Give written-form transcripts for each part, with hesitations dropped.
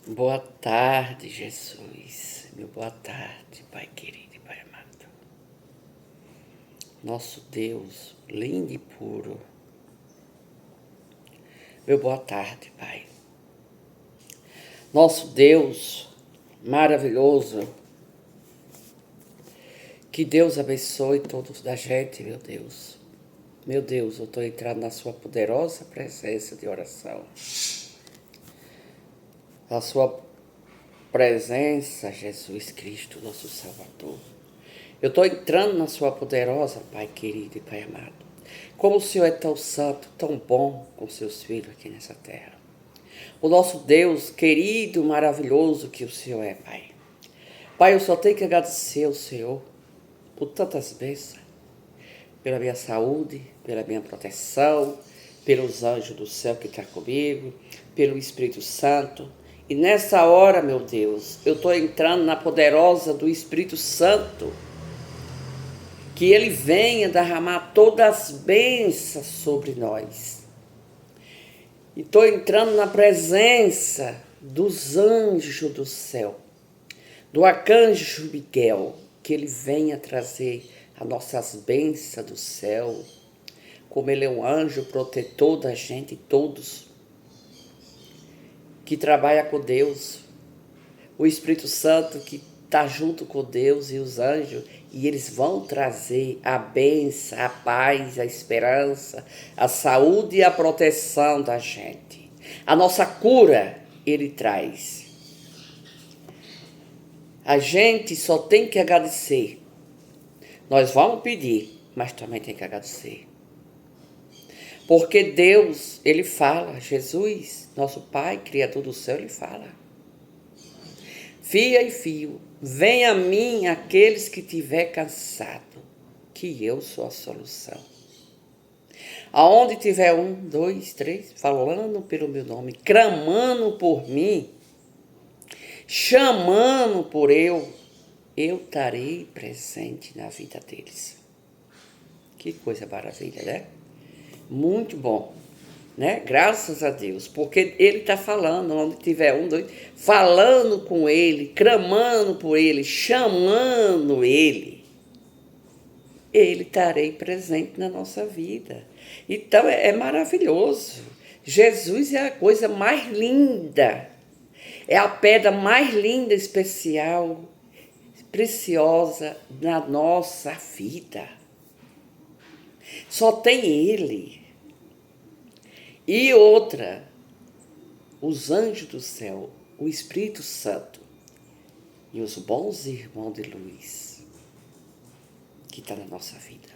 Boa tarde, Jesus. Meu boa tarde, Pai querido e Pai amado. Nosso Deus, lindo e puro. Meu boa tarde, Pai. Nosso Deus, maravilhoso. Que Deus abençoe todos da gente, meu Deus. Meu Deus, eu estou entrando na sua poderosa presença de oração. Na sua presença, Jesus Cristo, nosso Salvador. Eu estou entrando na sua poderosa, Pai querido e Pai amado. Como o Senhor é tão santo, tão bom com seus filhos aqui nessa terra. O nosso Deus querido, maravilhoso que o Senhor é, Pai. Pai, eu só tenho que agradecer ao Senhor por tantas bênçãos, pela minha saúde, pela minha proteção, pelos anjos do céu que estão comigo, pelo Espírito Santo. E nessa hora, meu Deus, eu estou entrando na poderosa do Espírito Santo, que ele venha derramar todas as bênçãos sobre nós. E estou entrando na presença dos anjos do céu, do arcanjo Miguel, que ele venha trazer as nossas bênçãos do céu, como ele é um anjo protetor da gente, todos que trabalha com Deus, o Espírito Santo que está junto com Deus e os anjos, e eles vão trazer a bênção, a paz, a esperança, a saúde e a proteção da gente. A nossa cura, ele traz. A gente só tem que agradecer. Nós vamos pedir, mas também tem que agradecer. Porque Deus, ele fala, Jesus, nosso Pai, Criador do céu, ele fala. Filha e filho, venha a mim aqueles que tiver cansado, que eu sou a solução. Aonde tiver 1, 2, 3, falando pelo meu nome, clamando por mim, chamando por eu estarei presente na vida deles. Que coisa maravilha, né? Muito bom, né? Graças a Deus, porque ele está falando, onde tiver 1, 2, falando com ele, clamando por ele, chamando ele estarei presente na nossa vida. Então é maravilhoso. Jesus é a coisa mais linda, é a pedra mais linda, especial, preciosa na nossa vida. Só tem ele. E outra, os anjos do céu, o Espírito Santo e os bons irmãos de luz que estão na nossa vida.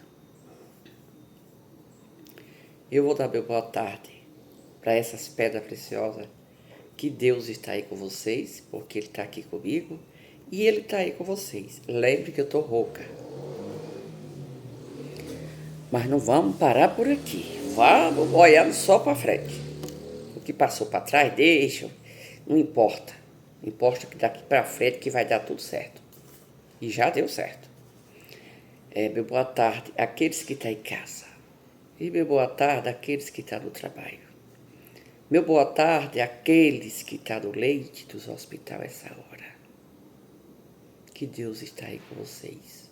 Eu vou dar meu boa tarde para essas pedras preciosas, que Deus está aí com vocês, porque Ele está aqui comigo e Ele está aí com vocês. Lembre que eu estou rouca. Mas não vamos parar por aqui. Vamos olhando só para frente. O que passou para trás, deixa. Não importa. Importa que daqui para frente que vai dar tudo certo. E já deu certo. Meu boa tarde àqueles que estão em casa. E meu boa tarde àqueles que estão no trabalho. Meu boa tarde àqueles que estão no leite dos hospitais essa hora. Que Deus está aí com vocês.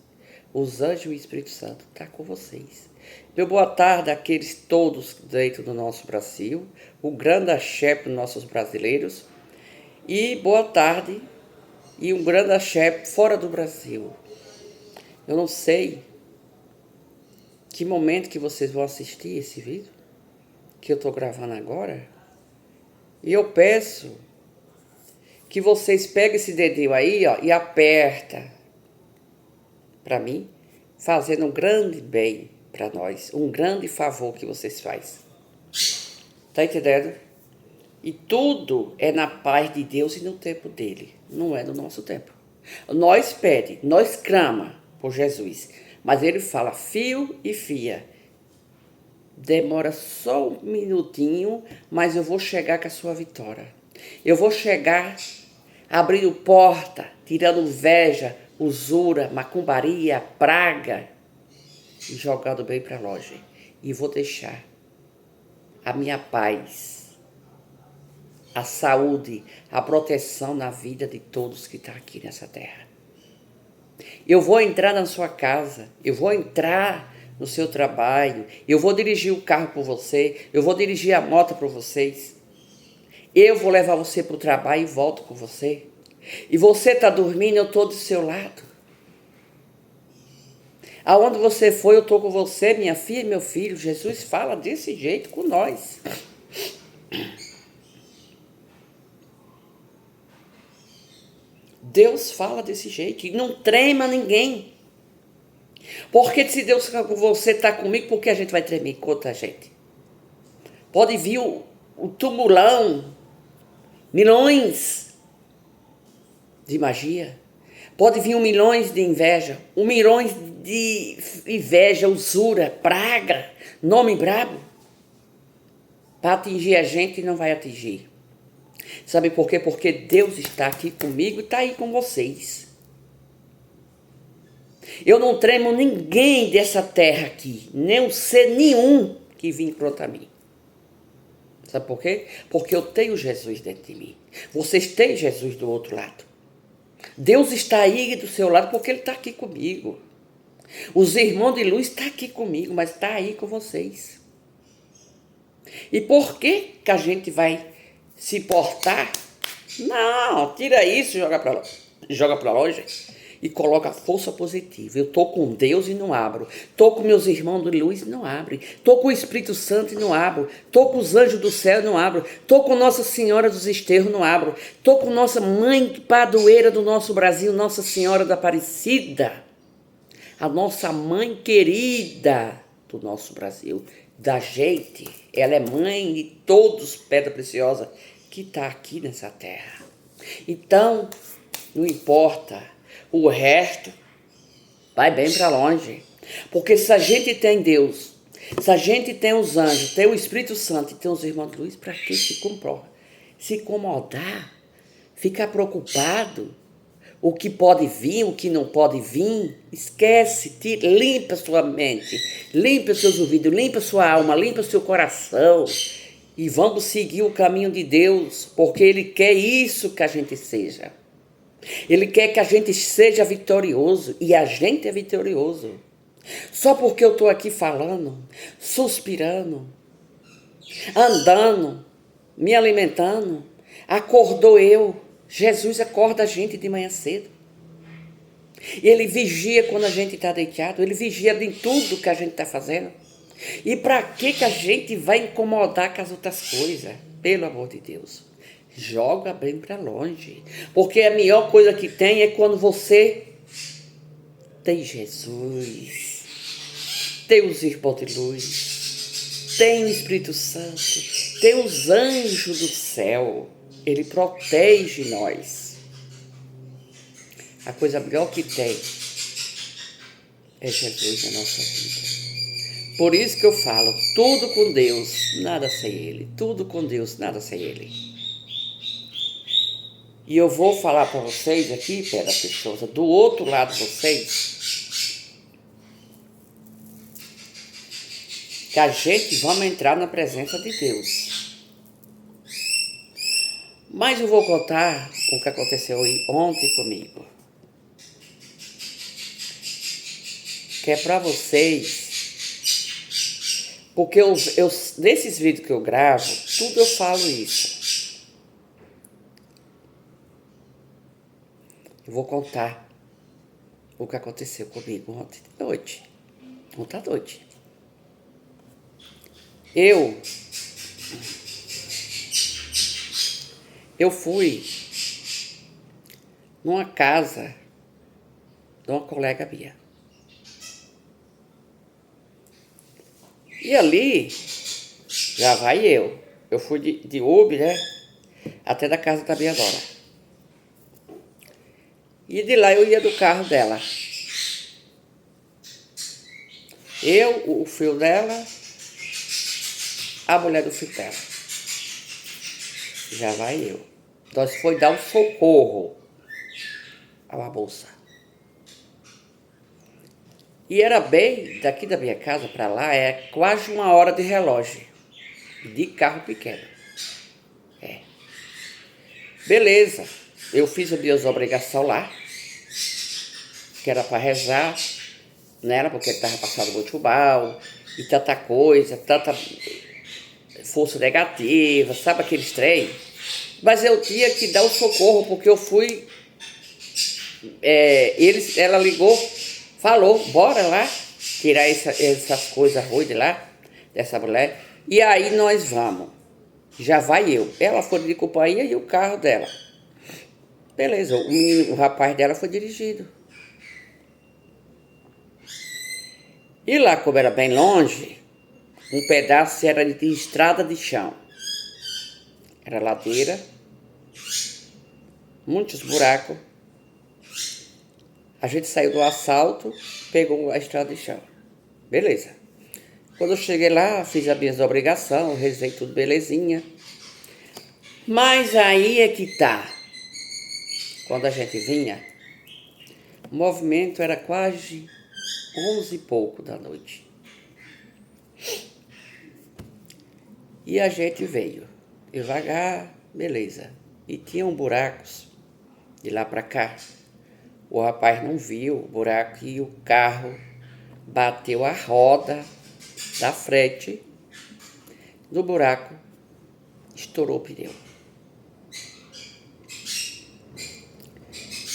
Os anjos e o Espírito Santo estão com vocês. Meu boa tarde àqueles todos dentro do nosso Brasil, o grande axé para os nossos brasileiros. E boa tarde e um grande axé fora do Brasil. Eu não sei que momento que vocês vão assistir esse vídeo, que eu estou gravando agora. E eu peço que vocês peguem esse dedinho aí, ó, e aperta para mim, fazendo um grande bem para nós, um grande favor que vocês fazem. Tá entendendo? E tudo é na paz de Deus e no tempo dele, não é no nosso tempo. Nós pede, nós clama por Jesus, mas ele fala, filho e filha, demora só um minutinho, mas eu vou chegar com a sua vitória. Eu vou chegar abrindo porta, tirando inveja, usura, macumbaria, praga e jogando bem para longe. E vou deixar a minha paz, a saúde, a proteção na vida de todos que estão aqui nessa terra. Eu vou entrar na sua casa, eu vou entrar no seu trabalho, eu vou dirigir o carro por você, eu vou dirigir a moto para vocês, eu vou levar você para o trabalho e volto com você. E você está dormindo, eu estou do seu lado. Aonde você for, eu estou com você, minha filha e meu filho. Jesus fala desse jeito com nós. Deus fala desse jeito e não trema ninguém. Porque se Deus está com você, está comigo, por que a gente vai tremer contra a gente? Pode vir o tumulão, milhões de magia. Pode vir milhões de inveja, milhões de inveja, usura, praga, nome brabo. Para atingir a gente não vai atingir. Sabe por quê? Porque Deus está aqui comigo e está aí com vocês. Eu não tremo ninguém dessa terra aqui, nem um ser nenhum que vem contra mim. Sabe por quê? Porque eu tenho Jesus dentro de mim. Vocês têm Jesus do outro lado. Deus está aí do seu lado porque Ele está aqui comigo. Os irmãos de luz estão aqui comigo, mas está aí com vocês. E por que a gente vai se portar? Não, tira isso e joga para longe e coloca força positiva. Eu estou com Deus e não abro. Estou com meus irmãos de luz e não abro. Estou com o Espírito Santo e não abro. Estou com os anjos do céu e não abro. Estou com Nossa Senhora dos Enterros e não abro. Estou com nossa mãe padroeira do nosso Brasil, Nossa Senhora da Aparecida. A nossa mãe querida do nosso Brasil, da gente. Ela é mãe de todos, pedra preciosa, que está aqui nessa terra. Então, não importa. O resto vai bem para longe. Porque se a gente tem Deus, se a gente tem os anjos, tem o Espírito Santo e tem os irmãos de luz, para que se incomodar, ficar preocupado? O que pode vir, o que não pode vir, esquece, limpa sua mente, limpa seus ouvidos, limpa sua alma, limpa seu coração. E vamos seguir o caminho de Deus, porque Ele quer isso que a gente seja. Ele quer que a gente seja vitorioso, e a gente é vitorioso. Só porque eu estou aqui falando, suspirando, andando, me alimentando, acordou eu. Jesus acorda a gente de manhã cedo. Ele vigia quando a gente está deitado, Ele vigia em tudo que a gente está fazendo. E para que a gente vai incomodar com as outras coisas? Pelo amor de Deus. Joga bem para longe. Porque a melhor coisa que tem é quando você tem Jesus, tem os irmãos de luz, tem o Espírito Santo, tem os anjos do céu. Ele protege nós. A coisa melhor que tem é Jesus na nossa vida. Por isso que eu falo, tudo com Deus, nada sem Ele. Tudo com Deus, nada sem Ele. E eu vou falar para vocês aqui, pedra preciosa, do outro lado de vocês, que a gente vamos entrar na presença de Deus. Mas eu vou contar o que aconteceu ontem comigo. Que é para vocês, porque nesses vídeos que eu gravo, tudo eu falo isso. Eu vou contar o que aconteceu comigo ontem de noite. Ontem à noite. Eu fui numa casa de uma colega minha. E ali, já vai eu. Eu fui de Uber, né? Até da casa da minha nora. E de lá eu ia do carro dela. Eu, o filho dela, a mulher do filho dela. Já vai eu. Nós foi dar um socorro a uma moça. E era bem, daqui da minha casa para lá, é quase 1 hora de relógio. De carro pequeno. É. Beleza, eu fiz as minhas obrigações lá, que era para rezar nela, porque ele estava passando muito mal, e tanta coisa, tanta força negativa, sabe aqueles trem? Mas eu tinha que dar o socorro, porque eu fui, ela ligou, falou, bora lá, tirar essas coisas ruins de lá, dessa mulher, e aí nós vamos. Já vai eu. Ela foi de companhia e o carro dela. Beleza, o rapaz dela foi dirigido. E lá, como era bem longe, um pedaço era de estrada de chão. Era ladeira, muitos buracos. A gente saiu do assalto, pegou a estrada de chão. Beleza. Quando eu cheguei lá, fiz as minhas obrigações, rezei tudo belezinha. Mas aí é que tá. Quando a gente vinha, o movimento era quase 11 e pouco da noite. E a gente veio devagar, beleza. E tinham buracos de lá para cá. O rapaz não viu o buraco e o carro bateu a roda da frente no buraco, estourou o pneu.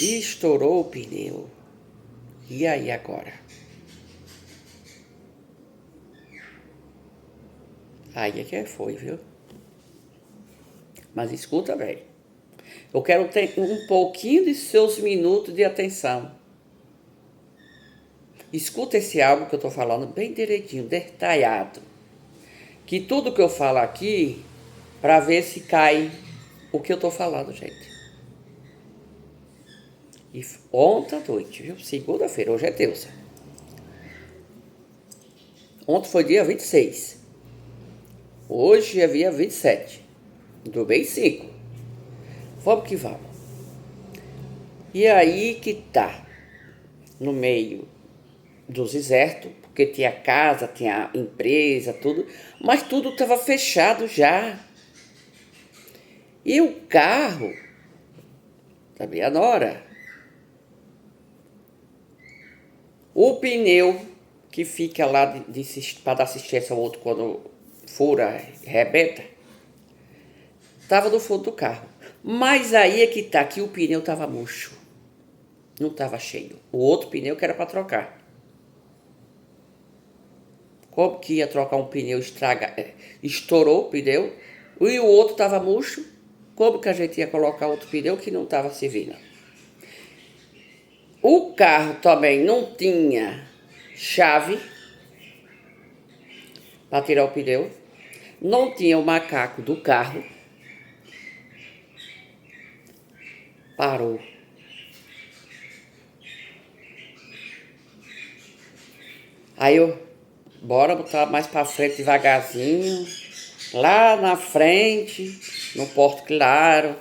E estourou o pneu. E aí agora? Aí é que foi, viu? Mas escuta bem. Eu quero ter um pouquinho de seus minutos de atenção. Escuta esse áudio que eu tô falando bem direitinho, detalhado. Que tudo que eu falo aqui, para ver se cai o que eu tô falando, gente. E ontem à noite, viu? Segunda-feira, hoje é terça. Ontem foi dia 26. Hoje é dia 27. Do mês 5. Vamos que vamos. E aí que tá. No meio dos desertos, porque tinha casa, tinha empresa, tudo. Mas tudo estava fechado já. E o carro da minha nora, o pneu que fica lá para dar assistência ao outro quando fura, rebenta, estava no fundo do carro. Mas aí é que tá, que o pneu estava murcho. Não estava cheio. O outro pneu que era para trocar. Como que ia trocar um pneu, estourou o pneu, e o outro estava murcho? Como que a gente ia colocar outro pneu que não estava servindo? O carro também não tinha chave para tirar o pneu. Não tinha o macaco do carro. Parou. Aí bora botar mais para frente devagarzinho. Lá na frente, no Porto Claro.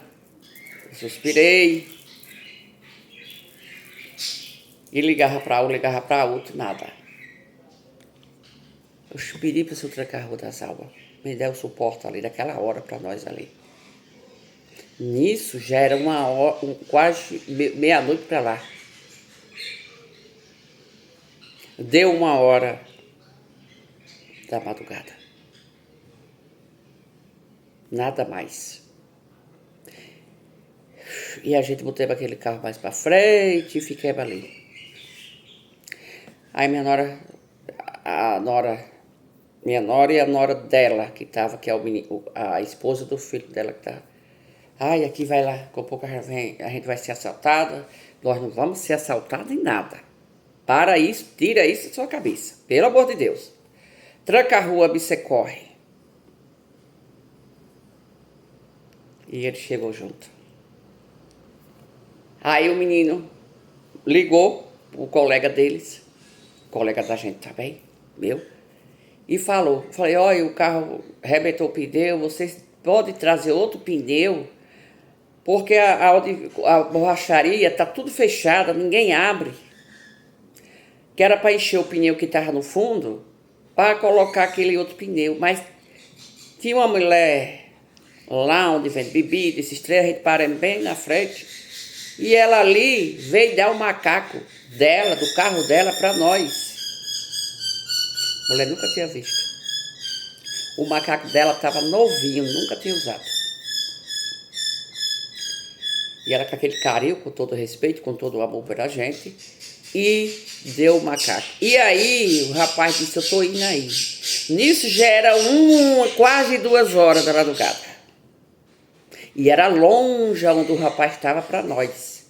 Suspirei. E ligava para um, ligava para outro, nada. Eu pedi para o seu Tranca-Rua das Almas me der o suporte ali, daquela hora para nós ali. Nisso já era uma hora, quase meia-noite para lá. Deu 1 hora da madrugada. Nada mais. E a gente botou aquele carro mais para frente e fiquei ali. Aí minha nora e a nora dela, que tava, que é a esposa do filho dela que tava. Ai, aqui vai lá, com pouco a gente vai ser assaltada. Nós não vamos ser assaltados em nada. Para isso, tira isso da sua cabeça. Pelo amor de Deus. Tranca a rua, você corre. E ele chegou junto. Aí o menino ligou, o colega deles, colega da gente também, meu, e falou. Falei, olha, o carro arrebentou o pneu, vocês podem trazer outro pneu, porque a borracharia está tudo fechada, ninguém abre. Que era para encher o pneu que estava no fundo, para colocar aquele outro pneu. Mas tinha uma mulher lá onde vende bebida, esses três, a gente para bem na frente. E ela ali veio dar o macaco dela, do carro dela, para nós. A mulher nunca tinha visto. O macaco dela estava novinho, nunca tinha usado. E ela com aquele carinho, com todo o respeito, com todo o amor pela gente, e deu o macaco. E aí o rapaz disse, eu tô indo aí. Nisso já era quase 2 horas da madrugada. E era longe onde o rapaz estava para nós.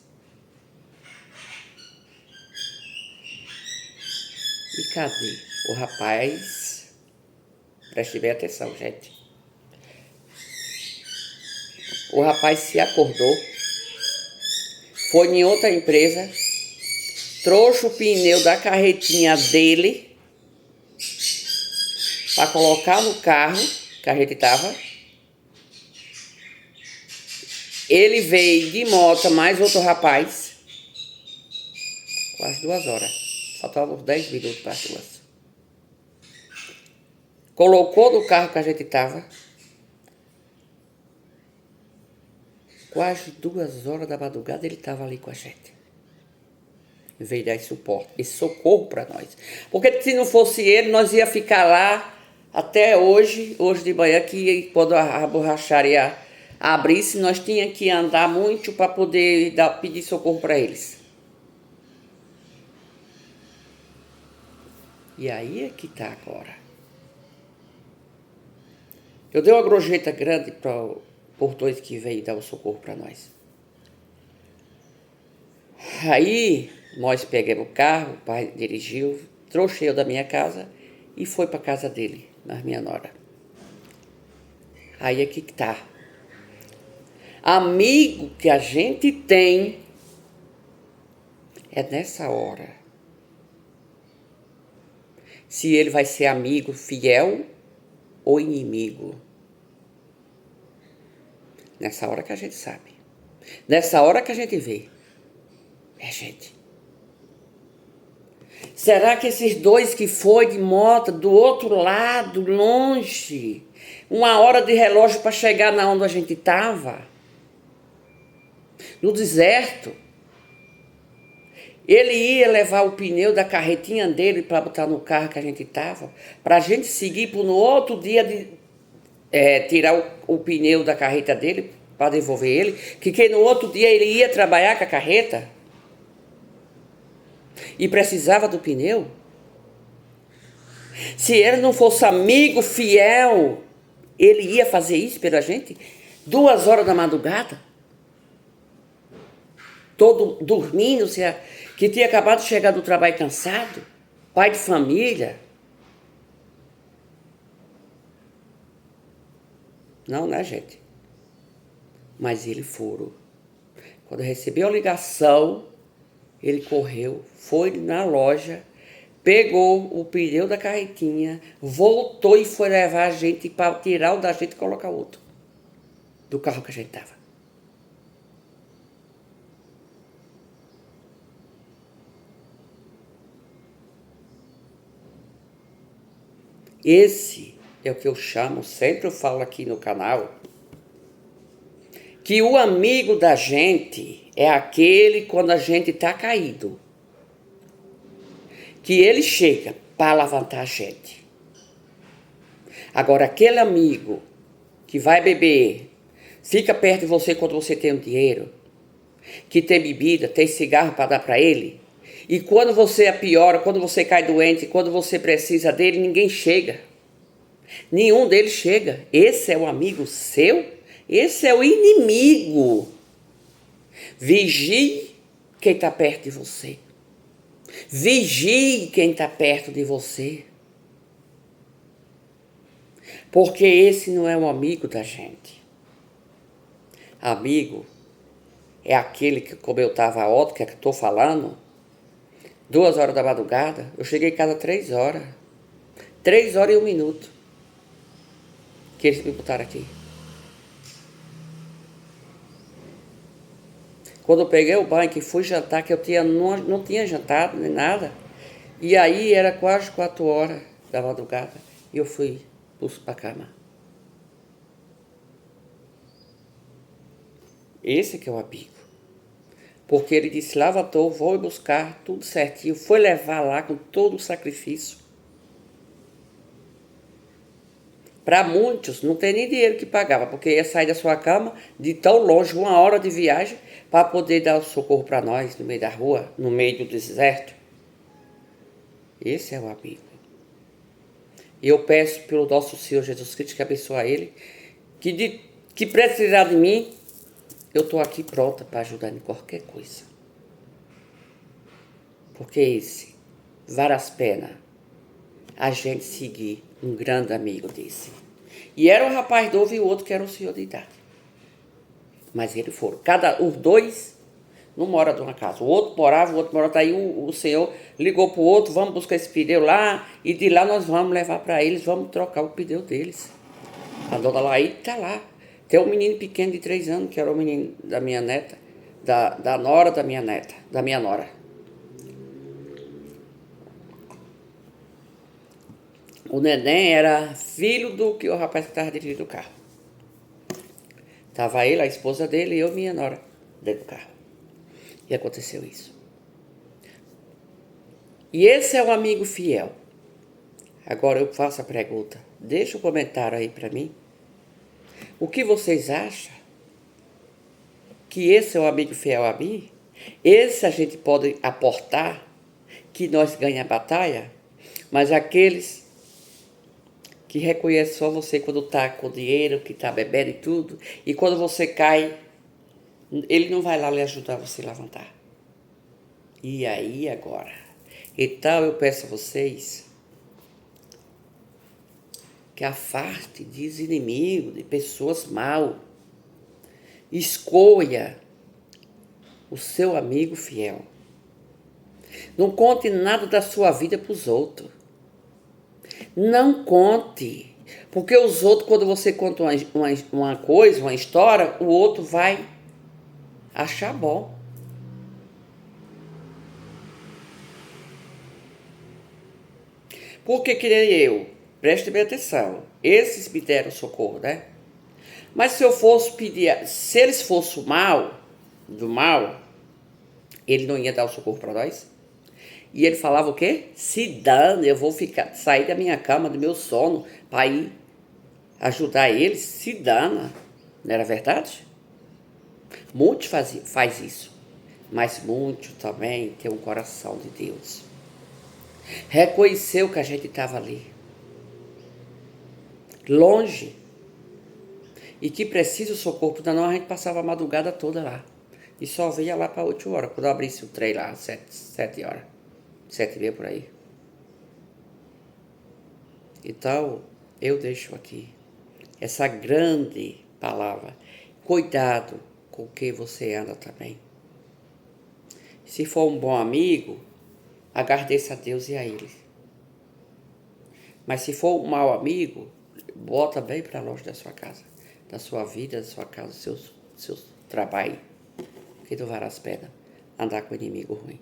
E cadê? O rapaz, preste bem atenção, gente. O rapaz se acordou, foi em outra empresa, trouxe o pneu da carretinha dele para colocar no carro que a gente estava. Ele veio de moto, mais outro rapaz, quase 2 horas, faltavam uns 10 minutos para as 2. Colocou no carro que a gente estava, quase 2 horas da madrugada ele estava ali com a gente. Veio dar esse suporte, esse socorro para nós. Porque se não fosse ele, nós ia ficar lá até hoje de manhã, que quando a borracharia abrisse, nós tínhamos que andar muito para poder pedir socorro para eles. E aí é que está agora. Eu dei uma gorjeta grande para o portões que veio dar o socorro para nós. Aí nós pegamos o carro, o pai dirigiu, trouxe eu da minha casa e foi para casa dele, na minha nora. Aí é que tá. Amigo que a gente tem é nessa hora. Se ele vai ser amigo fiel ou inimigo. Nessa hora que a gente sabe. Nessa hora que a gente vê. Gente. Será que esses dois que foi de moto do outro lado, longe, 1 hora de relógio para chegar na onde a gente estava, no deserto, ele ia levar o pneu da carretinha dele para botar no carro que a gente estava, para a gente seguir para no outro dia tirar o pneu da carreta dele para devolver ele, que no outro dia ele ia trabalhar com a carreta e precisava do pneu. Se ele não fosse amigo fiel, ele ia fazer isso pela gente? 2 horas da madrugada? Todo dormindo, que tinha acabado de chegar do trabalho cansado? Pai de família? Não, né, gente? Mas ele furou. Quando recebeu a ligação, ele correu, foi na loja, pegou o pneu da carretinha, voltou e foi levar a gente para tirar o da gente e colocar outro do carro que a gente estava. Esse é o que eu chamo, sempre eu falo aqui no canal, que o amigo da gente é aquele quando a gente está caído. Que ele chega para levantar a gente. Agora, aquele amigo que vai beber, fica perto de você quando você tem um dinheiro, que tem bebida, tem cigarro para dar para ele, e quando você é pior, quando você cai doente, quando você precisa dele, ninguém chega. Nenhum deles chega. Esse é o amigo seu? Esse é o inimigo. Vigie quem está perto de você. Vigie quem está perto de você. Porque esse não é um amigo da gente. Amigo é aquele que, como eu estava ontem, que estou falando, 2 horas da madrugada, eu cheguei em casa 3 horas. 3 horas e 1 minuto. Que eles me botaram aqui. Quando eu peguei o banho, que fui jantar, que eu não tinha jantado nem nada, e aí era quase 4 horas da madrugada, e eu fui para a cama. Esse que é o amigo. Porque ele disse, lava estou, vou buscar tudo certinho. Foi levar lá com todo o sacrifício. Para muitos, não tem nem dinheiro que pagava, porque ia sair da sua cama de tão longe, 1 hora de viagem, para poder dar o socorro para nós, no meio da rua, no meio do deserto. Esse é o amigo. E eu peço pelo nosso Senhor Jesus Cristo que abençoe ele, que precisar de mim, eu estou aqui pronta para ajudar em qualquer coisa. Porque esse, vale as penas a gente seguir um grande amigo desse. E era um rapaz novo e o outro que era um senhor de idade. Mas eles foram. Os dois não moram numa casa. O outro morava. Daí o senhor ligou pro outro, vamos buscar esse pneu lá, e de lá nós vamos levar para eles, vamos trocar o pneu deles. A dona Laí tá lá. Tem um menino pequeno de 3 anos, que era o menino da minha neta, da nora da minha neta, da minha nora. O neném era filho do que o rapaz que estava dirigindo o carro. Tava ele, a esposa dele e eu, minha nora, dentro do carro. E aconteceu isso. E esse é um amigo fiel. Agora eu faço a pergunta. Deixa um comentário aí para mim. O que vocês acham? Que esse é um amigo fiel a mim? Esse a gente pode aportar que nós ganhamos a batalha, mas aqueles que reconhecem só você quando está com dinheiro, que está bebendo e tudo, e quando você cai, ele não vai lá lhe ajudar você a levantar. E aí agora? Então eu peço a vocês que afaste de inimigos, de pessoas mal. Escolha o seu amigo fiel. Não conte nada da sua vida para os outros. Não conte. Porque os outros, quando você conta uma coisa, uma história, o outro vai achar bom. Porque que nem eu, preste bem atenção, esses me deram socorro, né? Mas se eu fosse pedir, se eles fossem do mal, ele não ia dar o socorro para nós? E ele falava o quê? Se dane, eu vou sair da minha cama, do meu sono, para ir ajudar eles, se dana. Não era verdade? Muitos faz isso, mas muitos também têm um coração de Deus. Reconheceu que a gente estava ali, longe, e que precisa o socorro, porque senão a gente passava a madrugada toda lá. E só vinha lá para 8 horas, quando eu abrisse o trem lá, 7 horas, 7h30 por aí. Então, eu deixo aqui essa grande palavra. Cuidado com quem você anda também. Se for um bom amigo, agradeça a Deus e a Ele. Mas se for um mau amigo, bota bem para longe da sua casa, da sua vida, da sua casa, do seu trabalho, que não vale as penas andar com inimigo ruim.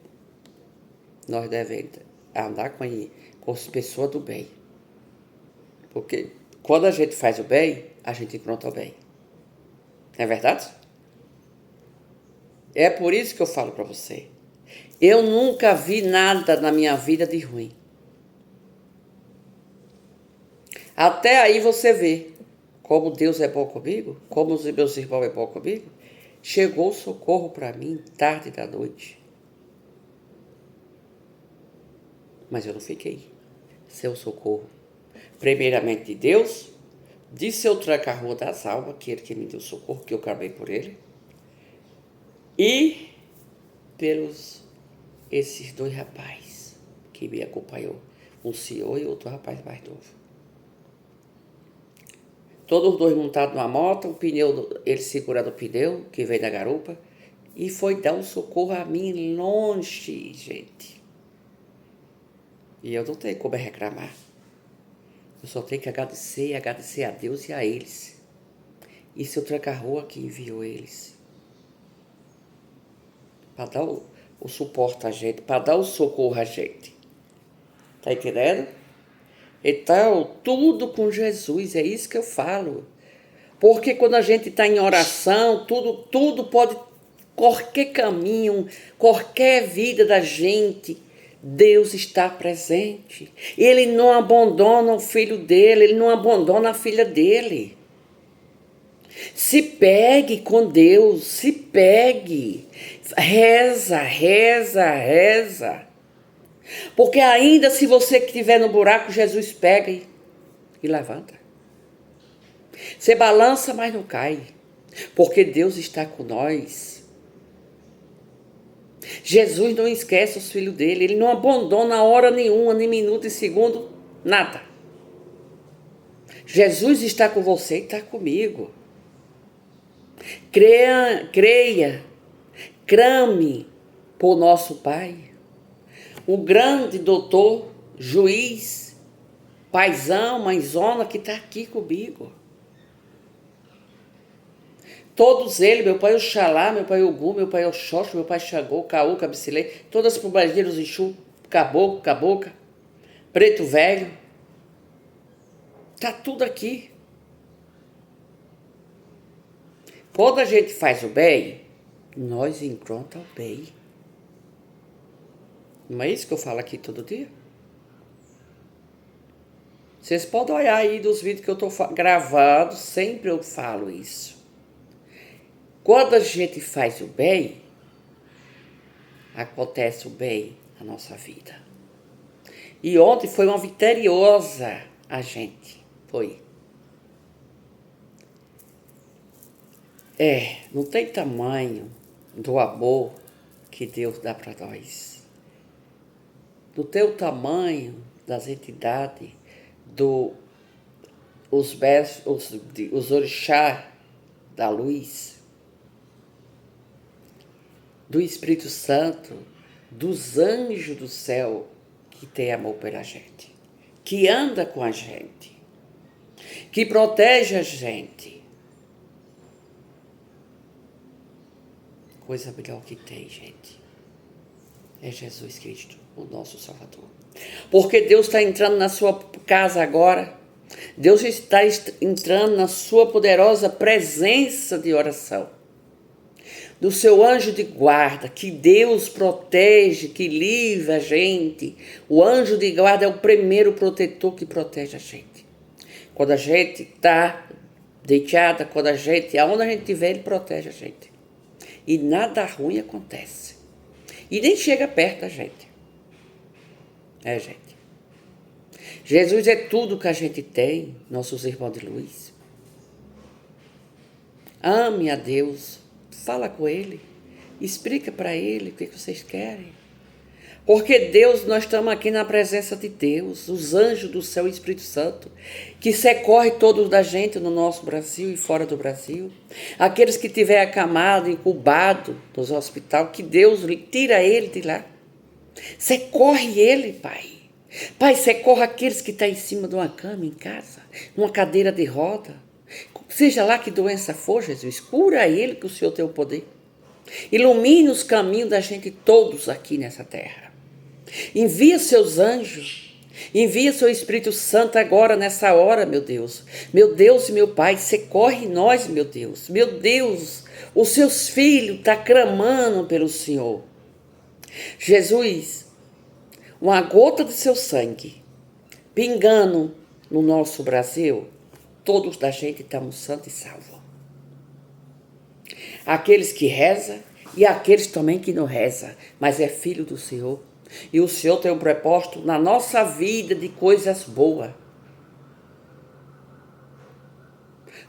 Nós devemos andar com as pessoas do bem. Porque quando a gente faz o bem, a gente encontra o bem. Não é verdade? É por isso que eu falo para você. Eu nunca vi nada na minha vida de ruim. Até aí você vê como Deus é bom comigo, como os meus irmãos é bom comigo. Chegou o socorro para mim tarde da noite. Mas eu não fiquei sem o socorro. Primeiramente de Deus, de seu tranca-rua das almas, que ele que me deu socorro, que eu clamei por ele. E pelos esses 2 rapazes que me acompanhou. Um senhor e outro rapaz mais novo. Todos os 2 montados numa moto, ele segurando o pneu, que veio da garupa, e foi dar um socorro a mim longe, gente. E eu não tenho como reclamar. Eu só tenho que agradecer a Deus e a eles. E seu tranca-rua que enviou eles. Para dar o suporte a gente, para dar o socorro a gente. Tá entendendo? Então, tudo com Jesus, é isso que eu falo. Porque quando a gente está em oração, tudo pode, qualquer caminho, qualquer vida da gente, Deus está presente. Ele não abandona o filho dele, ele não abandona a filha dele. Se pegue com Deus, se pegue. Reza, reza, reza. Porque ainda se você estiver no buraco, Jesus pega e levanta. Você balança, mas não cai. Porque Deus está com nós. Jesus não esquece os filhos dele. Ele não abandona hora nenhuma, nem minuto e segundo, nada. Jesus está com você e está comigo. Creia, crame por nosso Pai. O grande doutor, juiz, paizão, mãezona que está aqui comigo. Todos eles, meu pai Oxalá, meu pai Ogum, meu pai Oxóssi, meu pai Xangô, Caú, Cabicilê, todas as pombagiras, Exu, Caboclo, Cabocla, Preto Velho. Está tudo aqui. Quando a gente faz o bem, nós encontramos o bem. Não é isso que eu falo aqui todo dia? Vocês podem olhar aí dos vídeos que eu estou gravando, sempre eu falo isso. Quando a gente faz o bem, acontece o bem na nossa vida. E ontem foi uma vitoriosa a gente, foi. Não tem tamanho do amor que Deus dá para nós. Do teu tamanho das entidades, os orixás da luz, do Espírito Santo, dos anjos do céu que tem amor pela gente, que anda com a gente, que protege a gente. Coisa melhor que tem, gente, é Jesus Cristo, o nosso Salvador. Porque Deus está entrando na sua casa agora. Deus está entrando na sua poderosa presença de oração. Do seu anjo de guarda, que Deus protege, que livra a gente. O anjo de guarda é o primeiro protetor que protege a gente. Quando a gente está deitada, aonde a gente estiver, ele protege a gente. E nada ruim acontece. E nem chega perto da gente. Gente. Jesus é tudo que a gente tem, nossos irmãos de luz. Ame a Deus, fala com Ele, explica para Ele o que vocês querem. Porque Deus, nós estamos aqui na presença de Deus, os anjos do céu e Espírito Santo, que socorre todos da gente no nosso Brasil e fora do Brasil. Aqueles que tiver acamado, incubado nos hospitais, que Deus tira ele de lá. Socorre ele, Pai. Pai, socorre aqueles que estão em cima de uma cama em casa, numa cadeira de roda. Seja lá que doença for, Jesus, cura ele, que o Senhor tem o poder. Ilumine os caminhos da gente todos aqui nessa terra. Envia seus anjos, envia seu Espírito Santo agora nessa hora, meu Deus. Meu Deus e meu Pai, socorre nós, meu Deus. Meu Deus, os seus filhos estão clamando pelo Senhor. Jesus, uma gota do seu sangue, pingando no nosso Brasil, todos da gente estamos santos e salvos. Aqueles que rezam e aqueles também que não rezam, mas é filho do Senhor. E o Senhor tem um propósito na nossa vida de coisas boas.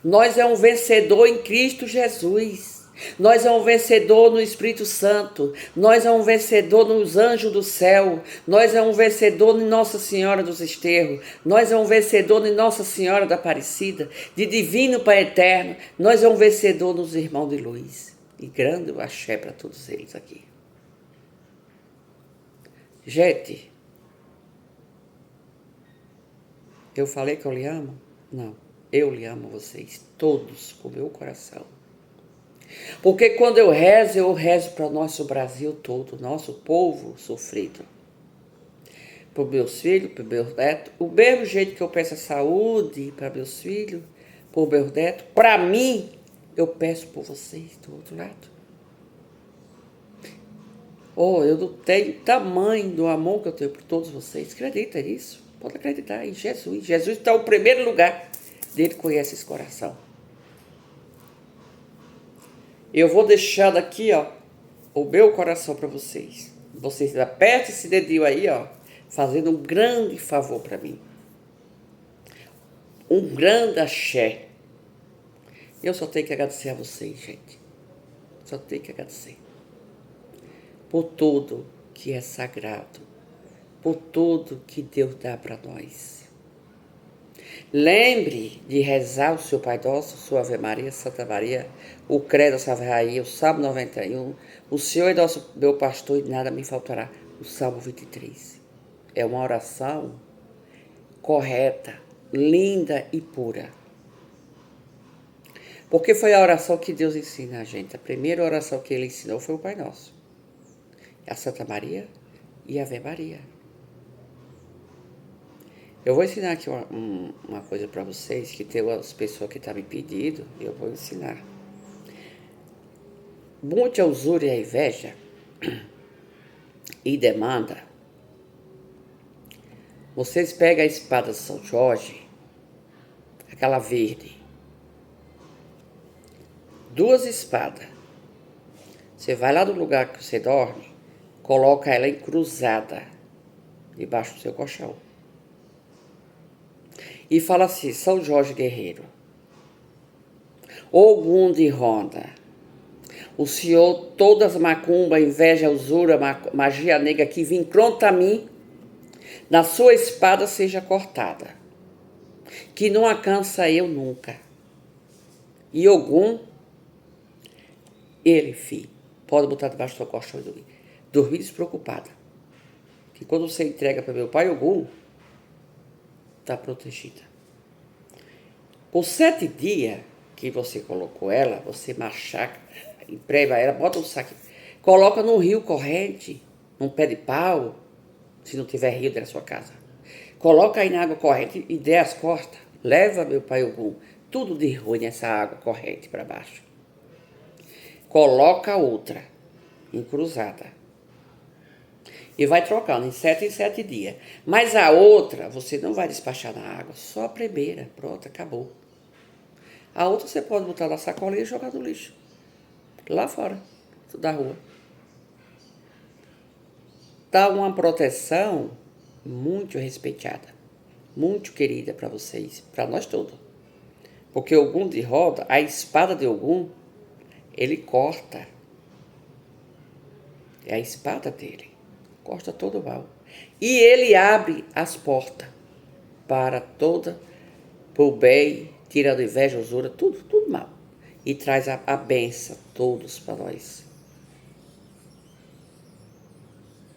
Nós é um vencedor em Cristo Jesus. Nós é um vencedor no Espírito Santo. Nós é um vencedor nos anjos do céu. Nós é um vencedor em Nossa Senhora dos Desterros. Nós é um vencedor em Nossa Senhora da Aparecida. De divino para eterno. Nós é um vencedor nos irmãos de luz. E grande o axé para todos eles aqui. Gente, eu falei que eu lhe amo? Não, eu lhe amo vocês, todos, com o meu coração. Porque quando eu rezo para o nosso Brasil todo, nosso povo sofrido. Para os meus filhos, para os meus netos. O mesmo jeito que eu peço a saúde para meus filhos, por meu neto. Para mim, eu peço por vocês do outro lado. Oh, eu não tenho tamanho do amor que eu tenho por todos vocês. Acredita nisso? Pode acreditar em Jesus. Jesus está no primeiro lugar. Ele conhece esse coração. Eu vou deixar daqui, ó, o meu coração para vocês. Vocês apertem esse dedinho aí, ó, fazendo um grande favor para mim. Um grande axé. Eu só tenho que agradecer a vocês, gente. Só tenho que agradecer. Por tudo que é sagrado. Por tudo que Deus dá para nós. Lembre de rezar o seu Pai Nosso, sua Ave Maria, Santa Maria, o Credo, a Salve Rainha, o Salmo 91, o Senhor é nosso, meu pastor e nada me faltará, o Salmo 23. É uma oração correta, linda e pura. Porque foi a oração que Deus ensina a gente. A primeira oração que Ele ensinou foi o Pai Nosso. A Santa Maria e a Ave Maria. Eu vou ensinar aqui uma coisa para vocês, que tem umas pessoas que estão me pedindo, e eu vou ensinar. Muita usura e inveja e demanda. Vocês pegam a espada de São Jorge, aquela verde, 2 espadas. Você vai lá no lugar que você dorme, coloca ela encruzada debaixo do seu colchão. E fala assim: São Jorge Guerreiro, Ogum de Ronda, o Senhor, todas as macumba, inveja, usura, magia negra que vem contra mim, na sua espada seja cortada, que não alcança eu nunca. E Ogum, ele, filho, pode botar debaixo do seu colchão e dormir. Dormir despreocupada. Que quando você entrega para meu pai Ogum, está protegida. Por 7 dias que você colocou ela, você machaca, emprega ela, bota um saco, coloca num rio corrente, num pé de pau, se não tiver rio dentro da sua casa. Coloca aí na água corrente e dê as costas. Leva, meu pai Ogum, tudo de ruim nessa água corrente para baixo. Coloca outra, encruzada. E vai trocando em 7 dias. Mas a outra, você não vai despachar na água, só a primeira. Pronto, acabou. A outra você pode botar na sacolinha e jogar no lixo. Lá fora, da rua. Dá uma proteção muito respeitada, muito querida para vocês, para nós todos. Porque o Ogum de roda, a espada de Ogum, ele corta. É a espada dele. Corta todo o mal. E ele abre as portas para o bem, tirando inveja, usura, tudo mal. E traz a benção, todos para nós.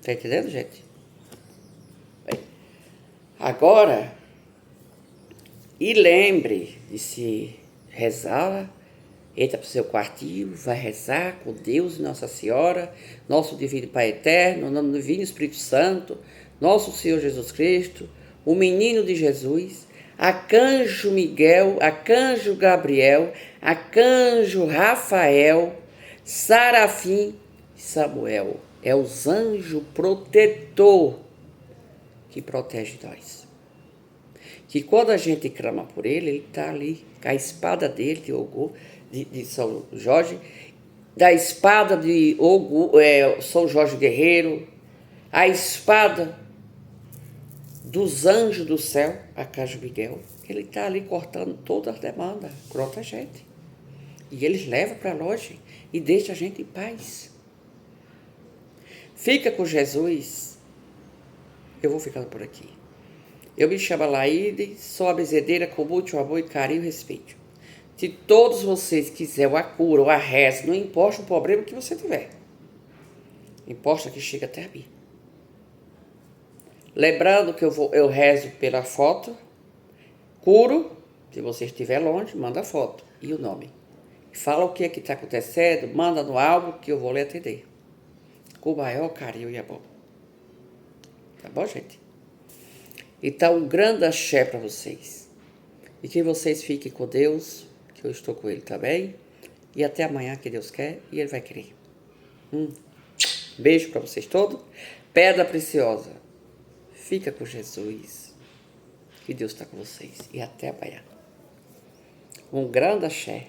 Tá entendendo, gente? Bem, agora, e lembre de se rezar. Entra para o seu quartinho, vai rezar com Deus e Nossa Senhora, nosso Divino Pai Eterno, nosso Divino Espírito Santo, nosso Senhor Jesus Cristo, o Menino de Jesus, Arcanjo Miguel, Arcanjo Gabriel, Arcanjo Rafael, Sarafim e Samuel. É os anjos protetor que protege nós. Que quando a gente clama por ele está ali, com a espada dele, de Ogum, de São Jorge, da espada de Ogum, São Jorge Guerreiro, a espada dos anjos do céu, Arcanjo Miguel, ele está ali cortando todas as demandas contra a gente. E eles levam para longe e deixam a gente em paz. Fica com Jesus. Eu vou ficando por aqui. Eu me chamo Laíde, sou a benzedeira com muito amor e carinho e respeito. Se todos vocês quiserem a cura ou a reza, não importa o problema que você tiver. Importa que chegue até a mim. Lembrando que eu rezo pela foto, curo, se você estiver longe, manda a foto e o nome. Fala o que é que está acontecendo, manda no álbum que eu vou lhe atender. Com o maior carinho e amor. Tá bom, gente? Então, um grande axé para vocês. E que vocês fiquem com Deus, que eu estou com Ele também. E até amanhã, que Deus quer, e Ele vai querer. Beijo para vocês todos. Pedra preciosa, fica com Jesus. Que Deus está com vocês. E até amanhã. Um grande axé.